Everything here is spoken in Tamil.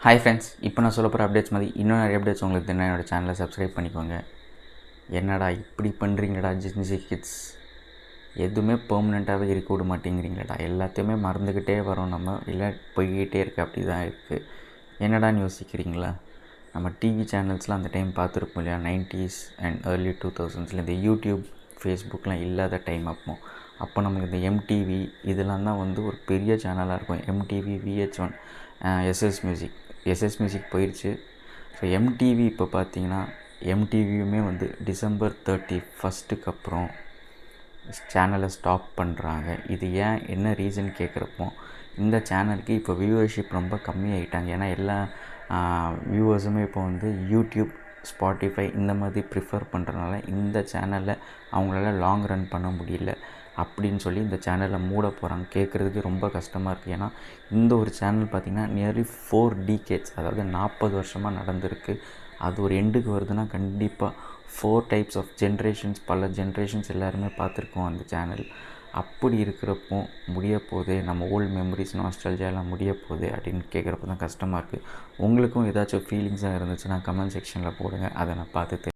ஹாய் ஃப்ரெண்ட்ஸ், இப்போ நான் சொல்ல போகிற அப்டேட்ஸ் மாதிரி இன்னும் நிறைய அப்டேட்ஸ் உங்களுக்கு தெரியும். என்னோடய சேனலை சப்ஸ்கிரைப் பண்ணிக்கோங்க. என்னடா இப்படி பண்ணுறீங்கடா ஜென்சி கிட்ஸ், எதுவுமே பெர்மனெண்ட்டாகவே இருக்க விட மாட்டேங்கிறீங்களடா, எல்லாத்தையுமே மறந்துக்கிட்டே வரோம் நம்ம, இல்லை போய்கிட்டே இருக்குது, அப்படி தான் இருக்குது. என்னடான்னு யோசிக்கிறீங்களா? நம்ம டிவி சேனல்ஸ்லாம் அந்த டைம் பார்த்துருப்போம் இல்லையா, 90s அண்ட் ஏர்லி 2000s இந்த யூடியூப் ஃபேஸ்புக்கெலாம் இல்லாத டைம். அப்போ நமக்கு இந்த எம்டிவி இதெல்லாம் தான் வந்து ஒரு பெரிய சேனலாக இருக்கும். எம்டிவி, VH1, எஸ்எஸ் மியூசிக் போயிடுச்சு. ஸோ எம்டிவி இப்போ பார்த்தீங்கன்னா எம்டிவியுமே வந்து December 31 அப்புறம் சேனலை ஸ்டாப் பண்ணுறாங்க. இது ஏன், என்ன ரீசன் கேட்குறப்போ, இந்த சேனலுக்கு இப்போ வியூவர்ஷிப் ரொம்ப கம்மியாகிட்டாங்க. ஏன்னா எல்லா வியூவர்ஸுமே இப்போ வந்து யூடியூப், ஸ்பாட்டிஃபை இந்த மாதிரி ப்ரிஃபர் பண்ணுறதுனால இந்த சேனலில் அவங்களால லாங் ரன் பண்ண முடியல அப்படின்னு சொல்லி இந்த சேனலை மூட போகிறாங்க. கேட்குறதுக்கு ரொம்ப கஷ்டமாக இருக்குது. ஏன்னா இந்த ஒரு சேனல் பார்த்திங்கன்னா நியர்லி 4 decades, அதாவது 40 வருஷமாக நடந்திருக்கு. அது ஒரு எண்டுக்கு வருதுன்னா கண்டிப்பாக 4 டைப்ஸ் ஆஃப் ஜென்ரேஷன்ஸ், பல ஜென்ரேஷன்ஸ் எல்லாருமே பார்த்துருக்கோம் அந்த சேனல். அப்படி இருக்கிறப்போ முடிய போதே, நம்ம ஓல்டு மெமரிஸ், நாஸ்டால்ஜியாலாம் முடிய போதே அப்படின்னு கேட்குறப்ப தான் கஷ்டமாக இருக்குது. உங்களுக்கும் ஏதாச்சும் ஃபீலிங்ஸாக இருந்துச்சுன்னா கமெண்ட் செக்ஷனில் போடுங்க, அதை நான் பார்த்து